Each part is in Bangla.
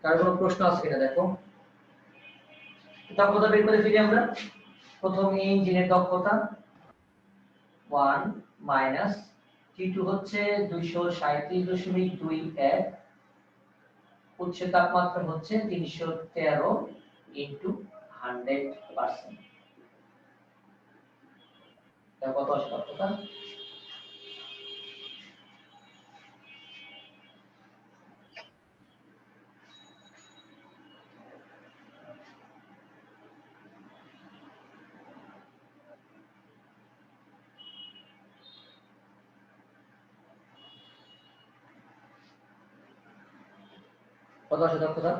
কার কোনো প্রশ্ন আছে কিনা দেখো। দক্ষতা বের করে ফেলি আমরা। প্রথম ইঞ্জিনের দক্ষতা 1 মাইনাস T2 হচ্ছে 237.21, উচ্চ তাপমাত্রা হচ্ছে 313 ইনটু 100%। এটা কত আসে দক্ষতা? কত আসে দক্ষতা?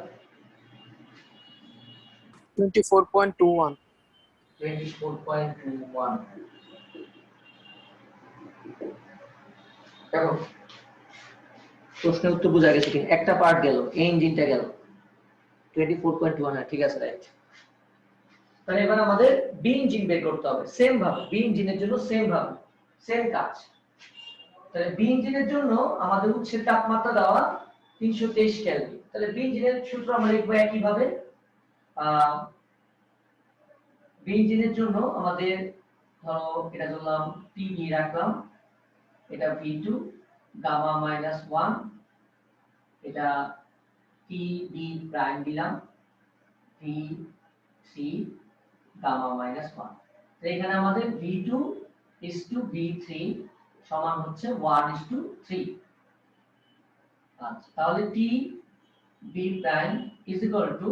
24.21। 24.21। দেখো প্রশ্নের উত্তর বোঝা গেছে কিনা? একটা পার্ট গেল, এই ইঞ্জিনটা গেল 24.1। ঠিক আছে, রাইট। তাহলে এবার আমাদের বি ইঞ্জিন বের করতে হবে সেম ভাবে। বি ইঞ্জিনের জন্য সেম ভাবে, সেম কাজ। তাহলে বি ইঞ্জিনের জন্য আমাদের উচ্চের তাপমাত্রা দেওয়া 323 কেলভিন। তাহলে বি ইঞ্জিনের সূত্র আমরা লিখব একই ভাবে। বি ইঞ্জিনের জন্য আমাদের ধরো এটা ধরলাম টিবি রাখলাম, এটা V2 গামা মাইনাস 1, এটা টিবি প্রাইম দিলাম V3 গামা মাইনাস 1। তো এখানে আমাদের V2 is to V3 সমান হচ্ছে 1:3। আচ্ছা, তাহলে T B prime is equal to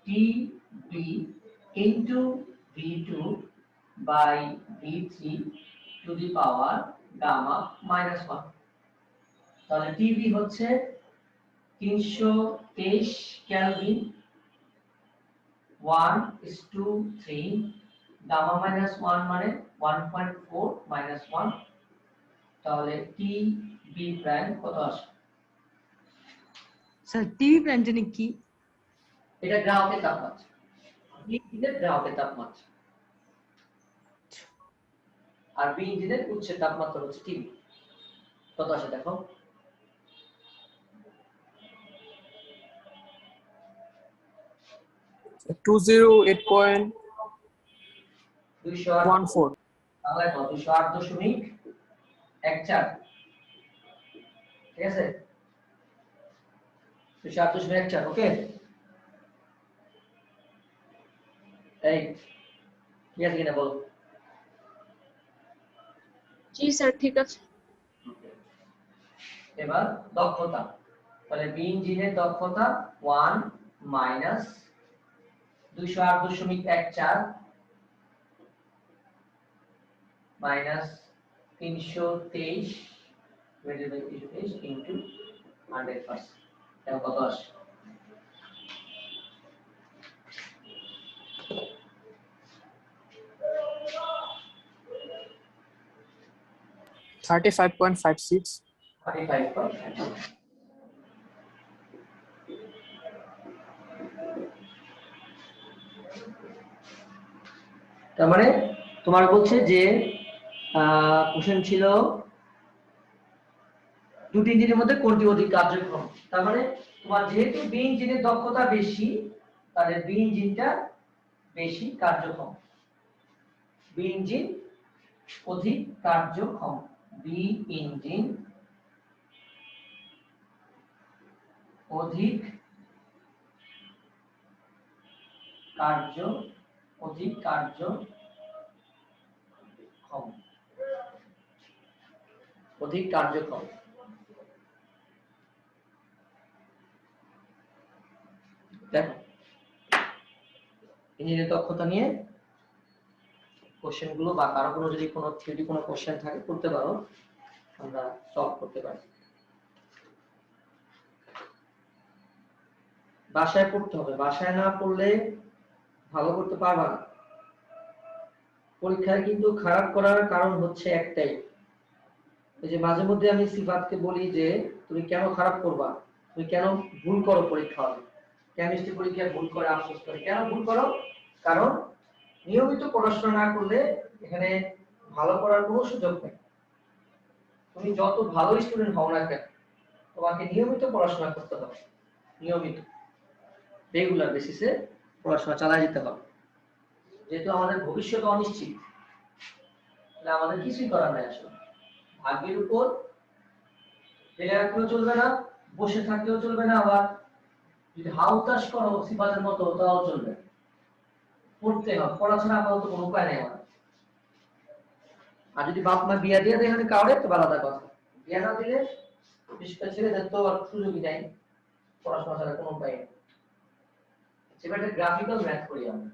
T B into V2 by V3 to the power gamma minus 1। তাহলে TB হচ্ছে 323 কেলভিন, 1:3, গামা মাইনাস 1 মানে 1.4 মাইনাস 1। তাহলে TB প্রাইম কত আসে? স্যার টিভি প্রাইম জানি কি? এটা গ্রাহকের তাপমাত্রা, বি ইঞ্জিনের গ্রাহকের তাপমাত্রা, আর বি ইঞ্জিনের উচ্চের তাপমাত্রা হচ্ছে টিবি। কত আসে দেখো? 208.14। তাহলে কত? 208.14। ঠিক আছে, 208.14। ওকে, এই ঠিক আছে কিনা বলো? জি স্যার, ঠিক আছে। এবার দক্ষতা, তাহলে বি ইঞ্জিনের দক্ষতা 1 মাইনাস 208.14 মাইনাস 323 ইনটু 100%। এটা কত আসে? 35.56। 35%। তার মানে তোমার বলছে যে কোশ্চেন ছিল দুটি ইঞ্জিনের মধ্যে কোনটি অধিক কার্যক্ষম। তার মানে তোমার যেহেতু বি ইঞ্জিনের দক্ষতা বেশি, তাহলে বি ইঞ্জিনটা বেশি কার্যক্ষম। বি ইঞ্জিন অধিক কার্যক্ষম, বি ইঞ্জিন অধিক কার্যক্ষম, অধিক কার্যক্ষম। দেখো ইঞ্জিনের দক্ষতা নিয়ে কোশ্চেন গুলো বা কারো কোনো যদি কোনো থিওরি কোনো কোশ্চেন থাকে করতে পারো, আমরা সলভ করতে পারি। বাসায় পড়তে হবে, বাসায় না পড়লে ভালো করতে পারবা না। পরীক্ষায় কিন্তু খারাপ করার কারণ হচ্ছে একটাই, এই যে মাঝে মধ্যে আমি সিফাতকে বলি যে তুমি কেন খারাপ করবা, তুমি কেন ভুল করো পরীক্ষা হলে, কেমিস্ট্রি পরীক্ষায় ভুল করে আফসোস করে, কেন ভুল করো? কারণ নিয়মিত পড়াশোনা না করলে এখানে ভালো করার কোনো সুযোগ নেই। তুমি যত ভালো স্টুডেন্ট হও না কেন, তোমাকে নিয়মিত পড়াশোনা করতে হবে, নিয়মিত রেগুলার বেসিসে পড়াশোনা চালিয়ে যেতে হবে, যেহেতু আমাদের ভবিষ্যৎ অনিশ্চিত, তাহলে আমাদের কিছুই করার নাই আসলে। ভাগ্যের উপর ফেলে রাখলেও চলবে না, বসে থাকলেও চলবে না, আবার যদি হাউতাস করো সিফাতের মতো তাও চলবে, পড়তে হবে, পড়াশোনা আপাতত কোনো উপায় নেই আমাদের। আর যদি বাপ মা বিয়া দিয়ে দেয় কাউরে তো আলাদা কথা, বিয়া না দিলে বিশেষ করে ছেলেদের তো আর সুযোগই নাই, পড়াশোনা ছাড়া কোনো উপায় নেই। সেটা একটা গ্রাফিক্যাল ম্যাথ করি আমরা।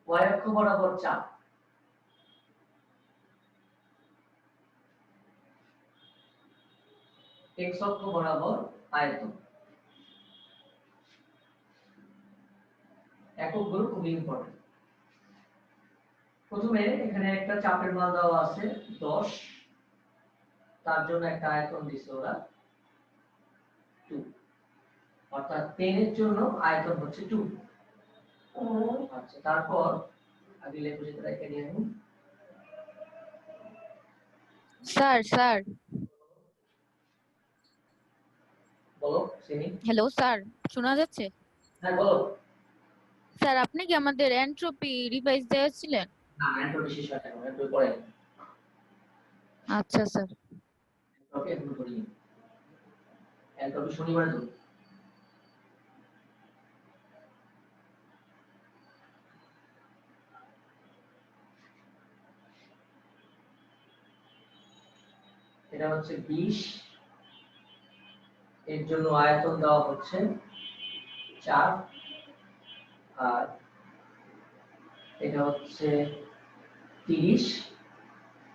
y অক্ষ বরাবর চাপ, x অক্ষ বরাবর আয়তন। এককগুলো খুব ইম্পর্টেন্ট। প্রথমে এখানে একটা চাপের মান দেওয়া আছে 10, তার জন্য একটা আয়তন দিছে ওরা 2, অর্থাৎ পেনের জন্য আয়তন হচ্ছে 2। আচ্ছা, তারপর আগে লেখো যেটা রেখে নিয়ে আসুন। স্যার স্যার বলো সিনি। হ্যালো স্যার, শোনা যাচ্ছে? হ্যাঁ বলো। স্যার আপনি কি আমাদের এন্ট্রপি রিভাইজ দিয়েছিলেন? না, এন্ট্রপি শেষ হয় না, এন্ট্রপি পড়ে না। আচ্ছা স্যার। এন্ট্রপি এখন করি, এন্ট্রপি শনিবারে ধরো। এটা হচ্ছে 20, এর জন্য আয়তন দেওয়া হচ্ছে 4, আর এটা হচ্ছে 30,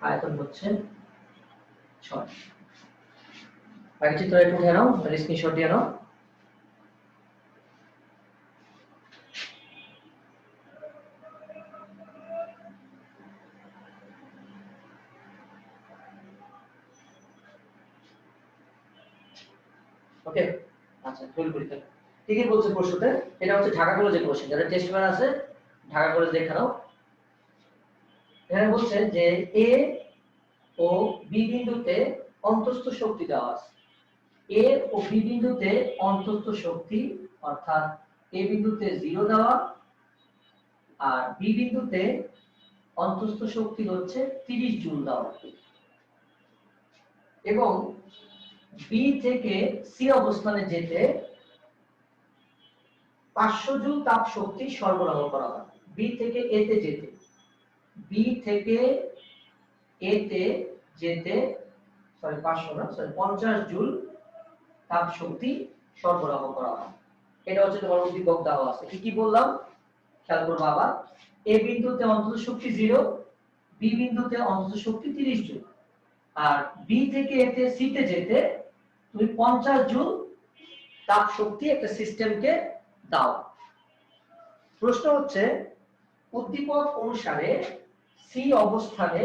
আয়তন হচ্ছে 6। বাকি চিত্র একটু উঠে নাও, স্ক্রিনশট দিয়ে নাও। ওকে, আচ্ছা তৈরি করি তাহলে। ঠিকই বলছে প্রশ্নতে, এটা হচ্ছে ঢাকা কলেজের কোশ্চেন, যাদের টেস্ট পেপার আছে ঢাকা কলেজ দেখে নাও। এখানে বলছে যে এ ও বি বিন্দুতে অন্তস্থ শক্তি দেওয়া আছে। এ ও বি বিন্দুতে অন্তস্থ শক্তি অর্থাৎ এ বিন্দুতে 0 দেওয়া, আর বি বিন্দুতে অন্তস্থ শক্তি হচ্ছে 30 জুল দেওয়া, এবং বি থেকে সি অবস্থানে যেতে 500 জুল তাপ শক্তি সরবরাহ করা হয়। বি থেকে এ তে যেতে, বি থেকে এ তে যেতে 50 জুল তাপ শক্তি সরবরাহ করা হয়। এটা হচ্ছে তোমার উদ্দীপক দেওয়া আছে। কি কি বললাম খেয়াল করবো আবার। এ বিন্দুতে অন্তত শক্তি 0, বি বিন্দুতে অন্তত শক্তি 30 জুল, আর বি থেকে এ তে সি তে যেতে তুমি 50 জুল তাপ শক্তি একটা সিস্টেমকে দাও। প্রশ্ন হচ্ছে উদ্দীপক অনুসারে সি অবস্থানে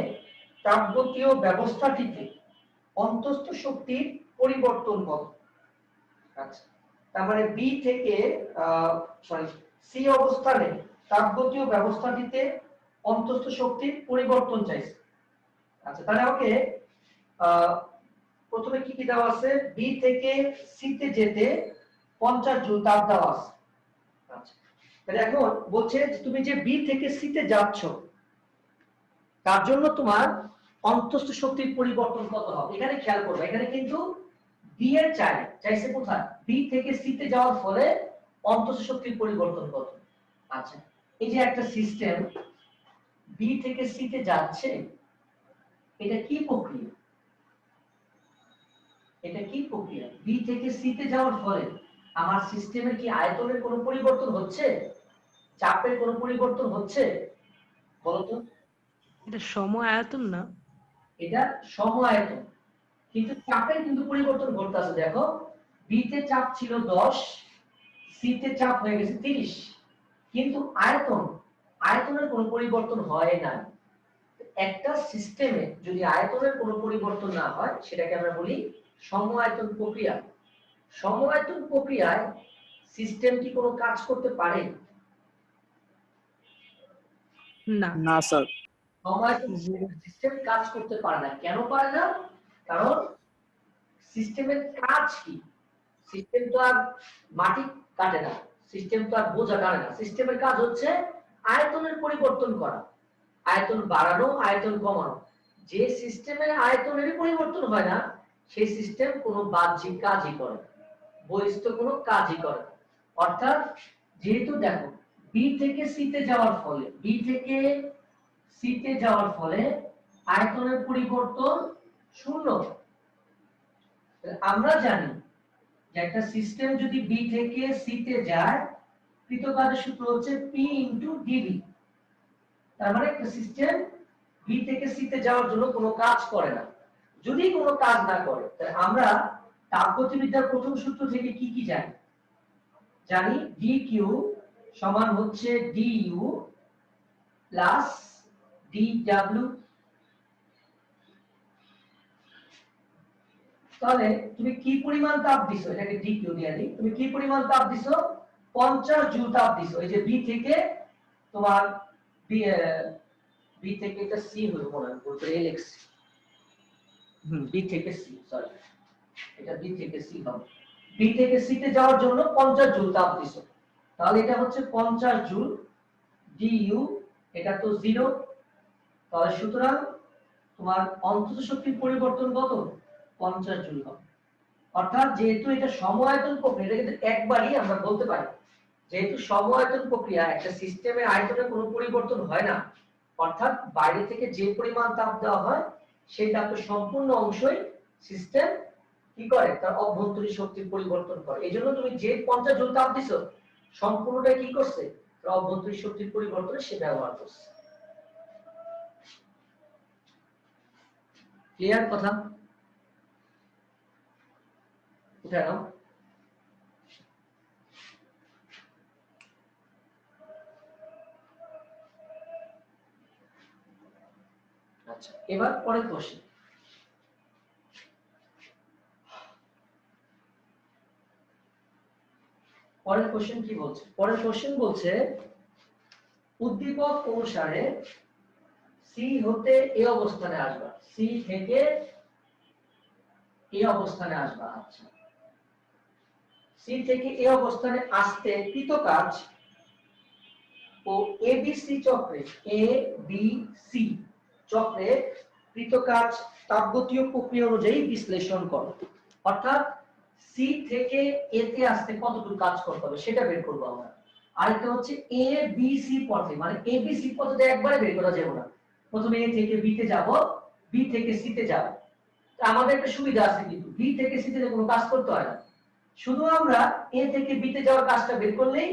তাপগতীয় ব্যবস্থাটিতে অন্তস্থ শক্তির পরিবর্তন কত? আচ্ছা, তার মানে বি থেকে সি অবস্থানে তাপগতীয় ব্যবস্থাটিতে অন্তস্থ শক্তির পরিবর্তন চাইছে। আচ্ছা, তাহলে আমাকে প্রথমে কি কি দেওয়া আছে? বি থেকে সি তে যেতে 50 জুল তাপ দেওয়া আছে। আচ্ছা, তাহলে এখন বলছে যে তুমি যে বি থেকে সি তে যাচ্ছ তার জন্য তোমার অন্তস্থ শক্তির পরিবর্তন কত হবে। এখানে খেয়াল করবে, এখানে কিন্তু বি এর চাইছে কোথায়? বি থেকে সি তে যাওয়ার ফলে অন্তস্থ শক্তির পরিবর্তন কত। আচ্ছা, এই যে একটা সিস্টেম বি থেকে সি তে যাচ্ছে, এটা কি প্রক্রিয়া? এটা কি প্রক্রিয়া? বি থেকে সি তে যাওয়ার ফলে আমার সিস্টেমের কি আয়তনের কোনো পরিবর্তন হচ্ছে? চাপের কোনো পরিবর্তন হচ্ছে? বলতো। এটা সম আয়তন না? এটা সম আয়তন, কিন্তু চাপের কিন্তু পরিবর্তন ঘটতেছে। দেখো, বি তে চাপ ছিল 10, সি তে চাপ হয়ে গেছে 30, কিন্তু আয়তনের কোনো পরিবর্তন হয় না। একটা সিস্টেমে যদি আয়তনের কোনো পরিবর্তন না হয় সেটাকে আমরা বলি সম আয়তন প্রক্রিয়া। সম আয়তন প্রক্রিয়ায় সিস্টেম কি কোনো কাজ করতে পারে? না। না স্যার। সমায়তন সিস্টেম কাজ করতে পারে না। কেন পারে না? কারণ সিস্টেমের কাজ কি? সিস্টেম তো আর মাটি কাটে না, সিস্টেম তো আর বোঝা টানে না। সিস্টেমের কাজ হচ্ছে আয়তনের পরিবর্তন করা, আয়তন বাড়ানো, আয়তন কমানো। যে সিস্টেমের আয়তনেরই পরিবর্তন হয় না, সেই সিস্টেম কোনো বাহ্যিক কাজই করে না, বহিস্থ কোনো কাজই করে না। অর্থাৎ যেহেতু দেখো বি থেকে সিতে যাওয়ার ফলে, বি থেকে সিতে যাওয়ার ফলে আয়তনের পরিবর্তন শূন্য। আমরা জানি যে একটা সিস্টেম যদি বি থেকে সিতে যায়, কৃতকাজের সূত্র হচ্ছে পি ইনটু ডিভি। তার মানে একটা সিস্টেম বি থেকে সিতে যাওয়ার জন্য কোনো কাজ করে না। যদি কোনো কাজ না করে, তাহলে আমরা তাপগতিবিদ্যার প্রথম সূত্র থেকে কি কি জানি? জানি dq সমান হচ্ছে du প্লাস dw। তাহলে তুমি কি পরিমাণ তাপ দিছো, এটাকে dq দিয়ে দিই, তুমি কি পরিমাণ তাপ দিছো? 50 জুল তাপ দিছো। এই যে বি থেকে তোমার বি থেকে এটা সি হলো মনে হয়, বলতে এলএক্স, বি থেকে সি, সরি এটা বি থেকে সি হবে। বি থেকে সি তে যাওয়ার জন্য 50 জুল তাপ দিছো। তাহলে এটা হচ্ছে 50 জুল du, এটা তো 0। তাহলে সুতরাং তোমার অন্তত শক্তির পরিবর্তন কত? 50 জুল হবে। অর্থাৎ যেহেতু এটা সম-আয়তন প্রক্রিয়া, এটা কিন্তু একবারই আমরা বলতে পারি, যেহেতু সম-আয়তন প্রক্রিয়া, একটা সিস্টেমের আয়তনে কোনো পরিবর্তন হয় না, অর্থাৎ বাইরে থেকে যে পরিমাণ তাপ দেওয়া হয় সেই তাপের সম্পূর্ণ অংশই সিস্টেম কি করে? তার অভ্যন্তরীণ শক্তির পরিবর্তন করে। এইজন্য তুমি যে 50 জুল তাপ দিছো, সম্পূর্ণটা কি করছে? তার অভ্যন্তরীণ শক্তির পরিবর্তনে সে ব্যবহার করছে। ক্লিয়ার কথা? উঠে নাও। আচ্ছা, এবার পরের কোশ্চেন। পরের কোশ্চেন কি বলছে? পরের কোশ্চেন বলছে উদ্দীপক অনুসারে সি হতে এ অবস্থানে আসবা, সি থেকে এ অবস্থানে আসবা। আচ্ছা, সি থেকে এ অবস্থানে আসতে কৃতকাজ ও এবিসি চক্রে, এ বি সি চক্রে কৃতকাজ তাপগতীয় প্রক্রিয়া অনুযায়ী বিশ্লেষণ করো। অর্থাৎ সি থেকে এ তে আসতে কতটুকু কাজ করতে হবে সেটা বের করবো আমরা। আরেকটা হচ্ছে এ বি সি পথে, মানে এ বি সি পথে একবারে বের করা যাবে না। প্রথমে এ থেকে বি তে যাব, বি থেকে সি তে যাব। আমাদের একটা সুবিধা আছে, কিন্তু বি থেকে সি তে কোনো কাজ করতে হয় না, শুধু আমরা এ থেকে বি তে যাওয়ার কাজটা বের করলেই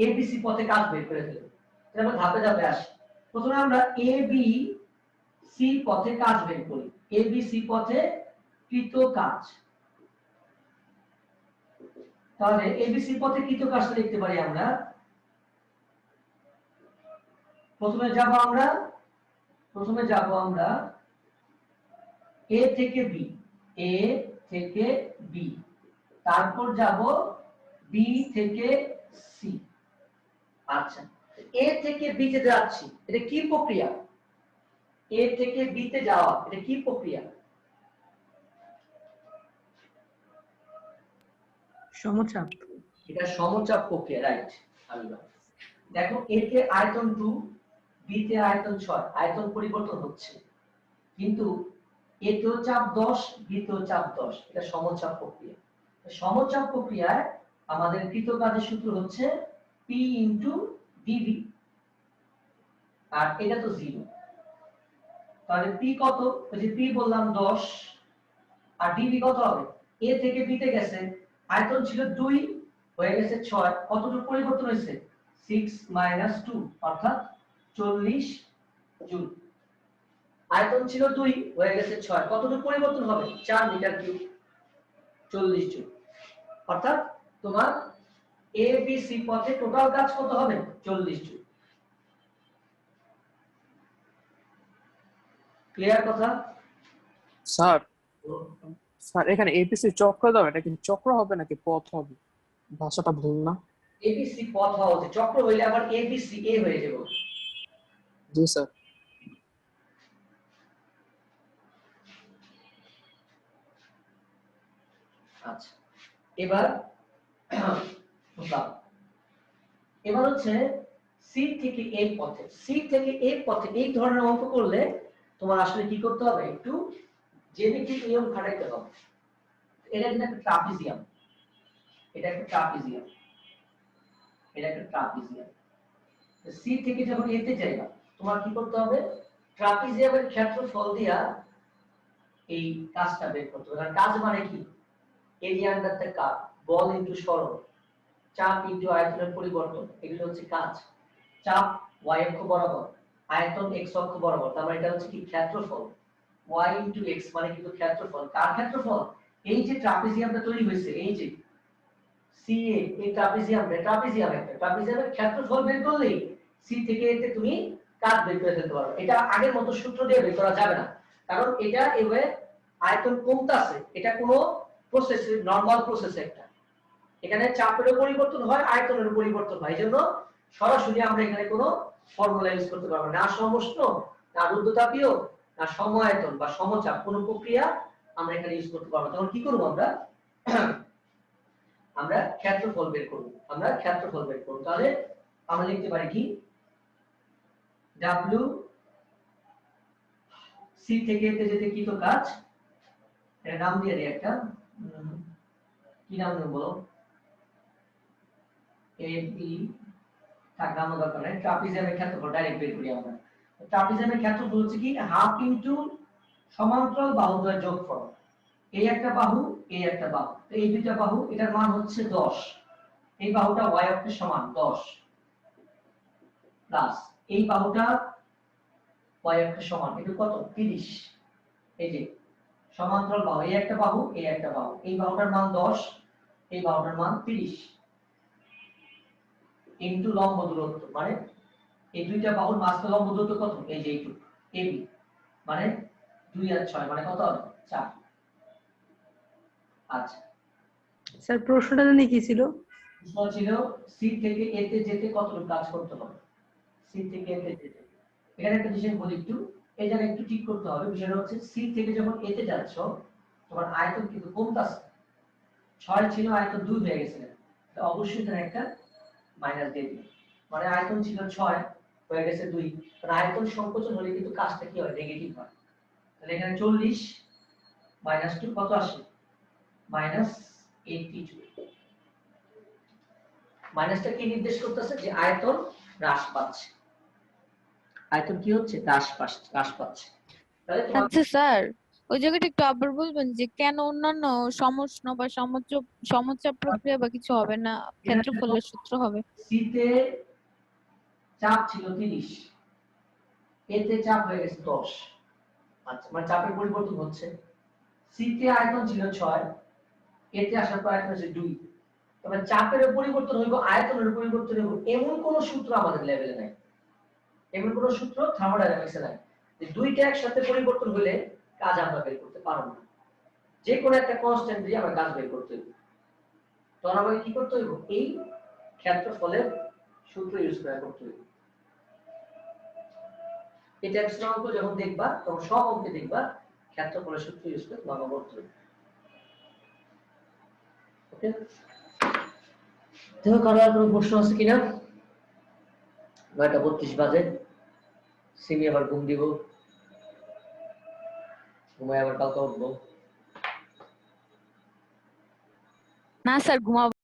এ বি সি পথে কাজ বের করে ফেলব। তাহলে আমরা ধাপে ধাপে আসি। প্রথমে আমরা এ বি সি পথে কাজ বের করি। এ বি সি পথে কৃত কাজ, তাহলে এবিসি পথে কৃত কাজটা লিখতে পারি আমরা। প্রথমে যাব আমরা এ থেকে বি, এ থেকে বি, তারপর যাব বি থেকে সি। আচ্ছা, এ থেকে বি তে যাচ্ছি, এটা কি প্রক্রিয়া? এ থেকে বি তে যাওয়া, এটা কি প্রক্রিয়া? সমচাপ। এটা সমচাপ প্রক্রিয়া, রাইট। দেখো এ তে আয়তন 2, বি তে আয়তন 6, আয়তন পরিবর্তন হচ্ছে, কিন্তু এ তেও চাপ 10, বি তেও চাপ 10, এটা সমচাপ প্রক্রিয়া। সমচাপ প্রক্রিয়ায় আমাদের কৃত কাজের সূত্র হচ্ছে পি ইনটু ডিভি, আর এটা তো 0। তাহলে পি কত? ওই যে পি বললাম 10, আর ডিভি কত হবে? এ থেকে বি তে গেছে, আয়তন ছিল 2, হয়ে গেছে 6, কতটুকু পরিবর্তন হয়েছে? 6 - 2 অর্থাৎ 40 জুল। আয়তন ছিল 2, হয়ে গেছে 6, কতটুকু পরিবর্তন হবে? 4 মিটার কিউব, 40 জুল। অর্থাৎ তোমার এ বি সি পথে টোটাল কাজ কত হবে? 40 জুল। ক্লিয়ার কথা? স্যার, স্যার এখানে এবিসি চক্র দাও, এটা কি চক্র হবে নাকি পথ হবে? ভাষাটা ভুল না? এবিসি পথ হওয়া উচিত, চক্র হইলে আবার এবিসি এ হয়ে যাবে। জি স্যার। আচ্ছা, এবার এবার হচ্ছে সি থেকে এ পথে, সি থেকে এ পথে এই ধরনের অঙ্ক করলে তোমার আসলে কি করতে হবে, একটু জ্যামিতিক নিয়ম খাটাইতে হবে। এটা কিন্তু একটা ট্রাপিজিয়াম, এটা একটা ট্রাপিজিয়াম, এটা একটা ট্রাপিজিয়াম। সি থেকে যখন এতে যাইবা তোমার কি করতে হবে, ট্রাপিজিয়ামের ক্ষেত্রফল দিয়া এই কাজটা বের করতে হবে। কারণ কাজ মানে কি, area under the curve, ball into সরণ, চাপ ইনটু আয়তনের পরিবর্তন, এগুলো হচ্ছে কাজ। চাপ y অক্ষ বরাবর, আয়তন x অক্ষ বরাবর, তার মানে এটা হচ্ছে কি ক্ষেত্রফল। y ইনটু x মানে কিন্তু ক্ষেত্রফল। কার ক্ষেত্রফল? এই যে ট্রাপিজিয়ামটা তৈরি হয়েছে, এই যে CA, এই ট্রাপিজিয়ামের ক্ষেত্রফল বের করলেই সি থেকে এতে তুমি কাজ বের করে ফেলতে পারবে। এটা আগের মতো সূত্র দিয়ে বের করা যাবে না, কারণ এটা এভাবে আয়তন কমতাছে, এটা কোনো প্রসেস, নরমাল প্রসেস একটা। এখানে চাপেরও পরিবর্তন হয়, আয়তনেরও পরিবর্তন হয়, এজন্য সরাসরি আমরা এখানে কোনো ফর্মুলা ইউজ করতে পারবো না। সমষ্ণ, না রুদ্ধতাপীয়, না সমায়তন বা সমচাপ, কোনো প্রক্রিয়া আমরা এখানে ইউজ করতে পারবো না। তখন কি করব আমরা, আমরা ক্ষেত্রফল বের করব, আমরা ক্ষেত্রফল বের করব। তাহলে আমরা লিখতে পারি কি, W সি থেকে এতে যেতে কি তো কাজ, এর নাম দিয়ে দিই একটা, কি নাম দেব বলো, এ বি, থাক নাম দরকার নাই, ট্রাপিজিয়ামের ক্ষেত্রফল ডাইরেক্ট বের করি আমরা। ট্রাপিজিয়ামের ক্ষেত্রফল হচ্ছে কি, হাফ ইনটু সমান্তরাল বাহুদ্বয়ের যোগফল। এই একটা বাহু, এই একটা বাহু, তো এই দুইটা বাহু, এটার মান হচ্ছে 10, এই বাহুটা y অক্ষের সমান 10 প্লাস এই বাহুটা y অক্ষের সমান, এটা কত 30। এই যে সমান্তরাল বাহু, এই একটা বাহু, এই একটা বাহু, এই বাহুটার মান 10, এই বাহুটার মান 30 ইনটু লম্ব দূরত্ব, মানে এই দুইটা বাহুর মাঝখানে লম্ব দূরত্ব কত, এই যে এইটুকু AB, মানে 2 আর 6 মানে কত হবে 4। আচ্ছা, স্যার প্রশ্নটা জানি কি ছিল? প্রশ্ন ছিল সি থেকে এতে যেতে কতটুকু কাজ করতে হবে, সি থেকে এতে যেতে। এখানে একটা জিনিস বলি একটু, এই জায়গায় একটু ঠিক করতে হবে। বিষয়টা হচ্ছে সি থেকে যখন এতে যাচ্ছ তোমার আয়তন কিন্তু কমতাছে, 6 ছিল আয়তন 2 হয়ে গেছে, তো অবশ্যই এখানে একটা মাইনাস দিয়ে দিই, মানে আয়তন ছিল 6 হয়ে গেছে 2, কারণ আয়তন সংকোচন হলে কিন্তু কাজটা কি হয়, নেগেটিভ হয়। তাহলে এখানে 40 মাইনাস 2 কত আসে, মাইনাস 82। মাইনাসটা কি নির্দেশ করতেছে, যে আয়তন হ্রাস পাচ্ছে, আয়তন কি হচ্ছে, হ্রাস পাচ্ছে। তাহলে তোমার আচ্ছা স্যার, ওই জায়গাটা একটু আবার বলবেন যে কেন অন্যান্য সমষ্ণ বা সমচাপ প্রক্রিয়া বা কিছু হবে না, ক্ষেত্রফলের সূত্র হবে? সিতে চাপ ছিল 30, এতে চাপ হয়ে গেছে 10। আচ্ছা, মানে চাপের পরিবর্তন হচ্ছে। সিতে আয়তন ছিল 6, এতে আসার পর আয়তন হচ্ছে 2। তবে চাপের পরিবর্তন হইব, আয়তনের পরিবর্তন হইব, এমন কোন সূত্র আমাদের লেভেলে নাই, এমন কোন সূত্র থার্মোডাইনামিক্সে নাই যে দুইটা একসাথে পরিবর্তন হলে কাজ আমরা বের করতে পারবো না। যে কোনো একটা কনস্ট্যান্ট দিয়ে আমরা কাজ বের করতে হইব। তখন আমাকে কি করতে হইব, এই ক্ষেত্রফলের সূত্র ইউজ করে করতে হইব। এটা এক্সট্রা অঙ্ক যখন দেখবা তখন সব অঙ্কে দেখবা ক্ষেত্রফলের সূত্র ইউজ করে তোমাকে করতে হইব। ওকে, দেখো কারো আর কোনো প্রশ্ন আছে কিনা? 9:32 বাজে, সিমি আবার ঘুম দিব, ঘুমায় আবার কালকে উঠবো। না স্যার, ঘুমাবো।